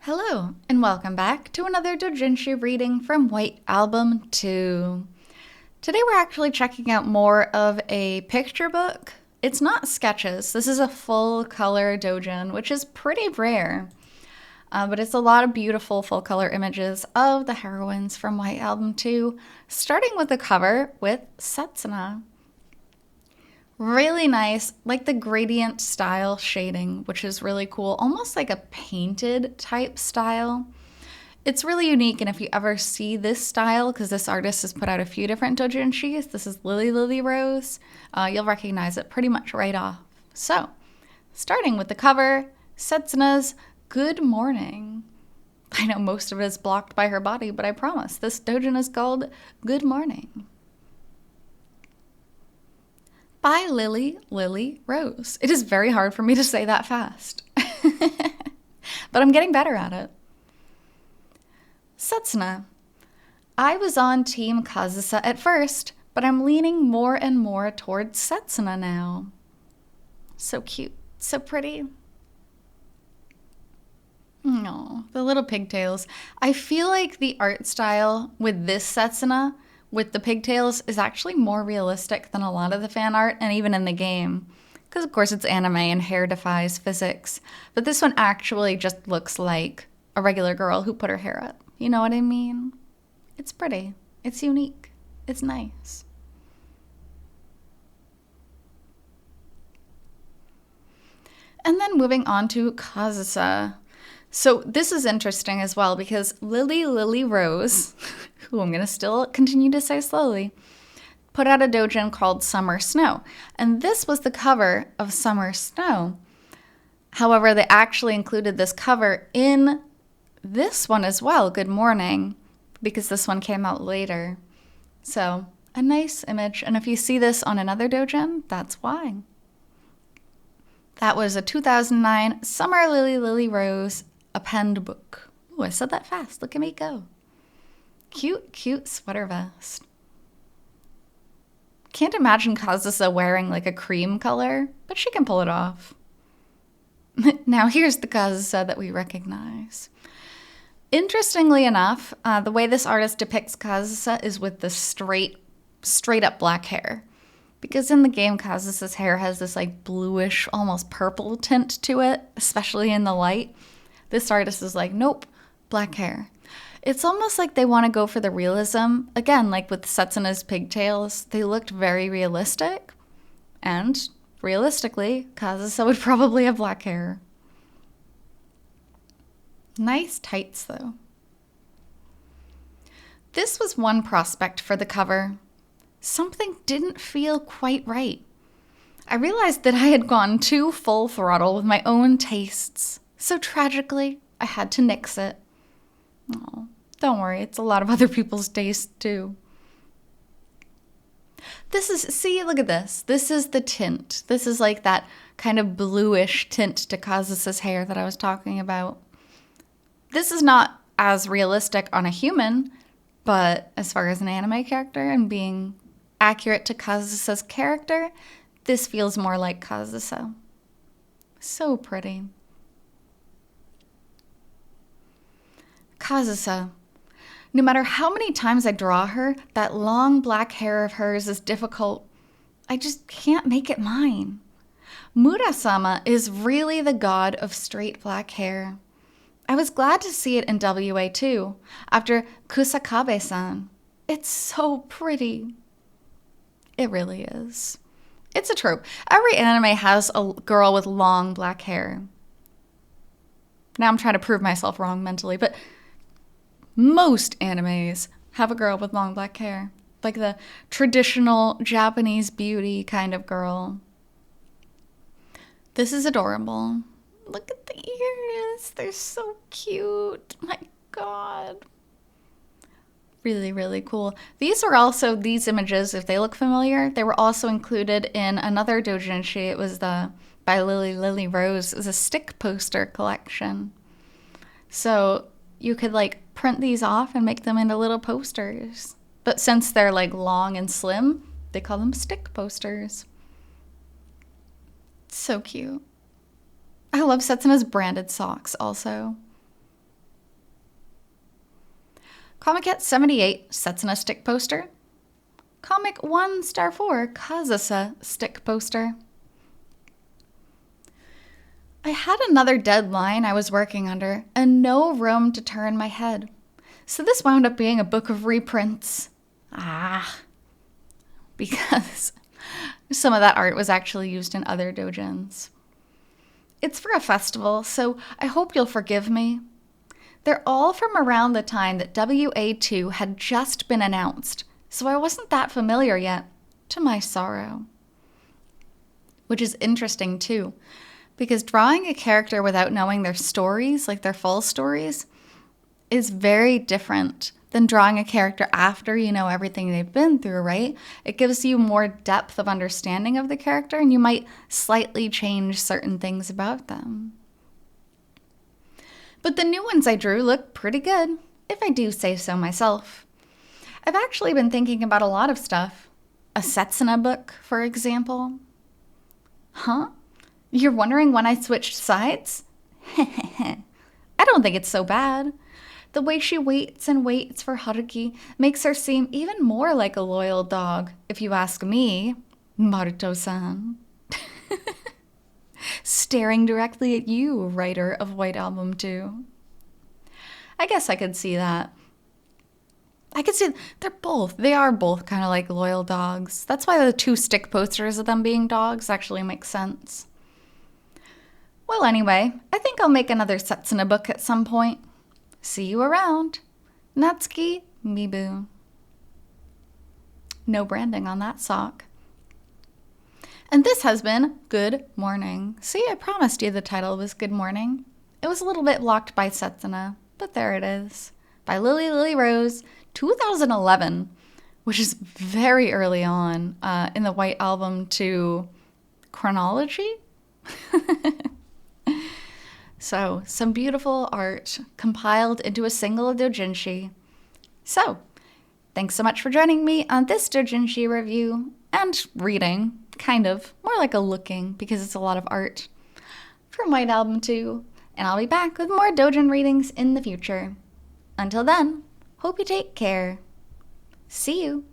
Hello, and welcome back to another Doujinshi reading from White Album 2. Today we're actually checking out more of a picture book. It's not sketches, this is a full color doujin, which is pretty rare. But it's a lot of beautiful full color images of the heroines from White Album 2, starting with the cover with Setsuna. Really nice, like the gradient style shading, which is really cool, almost like a painted type style. It's really unique, and if you ever see this style, because this artist has put out a few different doujinshis, this is LilyLilyRose, you'll recognize it pretty much right off. So, starting with the cover, Setsuna's Good Morning. I know most of it is blocked by her body, but I promise, this doujin is called Good Morning. By LilyLilyRose. It is very hard for me to say that fast. But I'm getting better at it. Setsuna. I was on Team Kazusa at first, but I'm leaning more and more towards Setsuna now. So cute. So pretty. Oh, the little pigtails. I feel like the art style with this Setsuna with the pigtails is actually more realistic than a lot of the fan art and even in the game. Because of course it's anime and hair defies physics. But this one actually just looks like a regular girl who put her hair up. You know what I mean? It's pretty. It's unique. It's nice. And then moving on to Kazusa. So this is interesting as well because LilyLilyRose, who I'm going to still continue to say slowly, put out a doujin called Summer Snow. And this was the cover of Summer Snow. However, they actually included this cover in this one as well, Good Morning, because this one came out later. So a nice image. And if you see this on another doujin, that's why. That was a 2009 Summer LilyLilyRose append book. Ooh, I said that fast. Look at me go. Cute, cute sweater vest. Can't imagine Kazusa wearing like a cream color, but she can pull it off. Now here's the Kazusa that we recognize. Interestingly enough, the way this artist depicts Kazusa is with the straight up black hair. Because in the game, Kazusa's hair has this like bluish, almost purple tint to it, especially in the light. This artist is like, nope, black hair. It's almost like they want to go for the realism. Again, like with Setsuna's pigtails, they looked very realistic. And realistically, Kazusa would probably have black hair. Nice tights, though. This was one prospect for the cover. Something didn't feel quite right. I realized that I had gone too full throttle with my own tastes. So tragically, I had to nix it. Oh, don't worry, it's a lot of other people's tastes too. See, look at this. This is the tint. This is like that kind of bluish tint to Kazusa's hair that I was talking about. This is not as realistic on a human, but as far as an anime character and being accurate to Kazusa's character, this feels more like Kazusa. So pretty. Kazusa. No matter how many times I draw her, that long black hair of hers is difficult. I just can't make it mine. Murasama is really the god of straight black hair. I was glad to see it in WA2 after Kusakabe-san. It's so pretty. It really is. It's a trope. Every anime has a girl with long black hair. Now I'm trying to prove myself wrong mentally, but most animes have a girl with long black hair. Like the traditional Japanese beauty kind of girl. This is adorable. Look at the ears. They're so cute. My God. Really, really cool. These images, if they look familiar, they were also included in another doujinshi. It was by LilyLilyRose. It was a stick poster collection. So you could like print these off and make them into little posters. But since they're like long and slim, they call them stick posters. So cute. I love Setsuna's branded socks also. Comic at 78, Setsuna stick poster. Comic 1*4, Kazusa stick poster. I had another deadline I was working under and no room to turn my head. So this wound up being a book of reprints. Because some of that art was actually used in other doujins. It's for a festival, so I hope you'll forgive me. They're all from around the time that WA2 had just been announced, so I wasn't that familiar yet, to my sorrow. Which is interesting too, because drawing a character without knowing their stories, like their full stories, is very different than drawing a character after you know everything they've been through, right? It gives you more depth of understanding of the character, and you might slightly change certain things about them. But the new ones I drew look pretty good, if I do say so myself. I've actually been thinking about a lot of stuff. A Setsuna book, for example. Huh? You're wondering when I switched sides? I don't think it's so bad. The way she waits and waits for Haruki makes her seem even more like a loyal dog, if you ask me, Maruto-san. Staring directly at you, writer of White Album 2. I guess I could see that. I could see they are both kind of like loyal dogs. That's why the two stick posters of them being dogs actually makes sense. Well, anyway, I think I'll make another Setsuna book at some point. See you around. Natsuki, Mibu. No branding on that sock. And this has been Good Morning. See, I promised you the title was Good Morning. It was a little bit blocked by Setsuna, but there it is. By LilyLilyRose, 2011, which is very early on in the White Album 2 chronology. So, some beautiful art compiled into a single doujinshi. So, thanks so much for joining me on this doujinshi review and reading, kind of, more like a looking because it's a lot of art from White Album 2. And I'll be back with more doujin readings in the future. Until then, hope you take care. See you.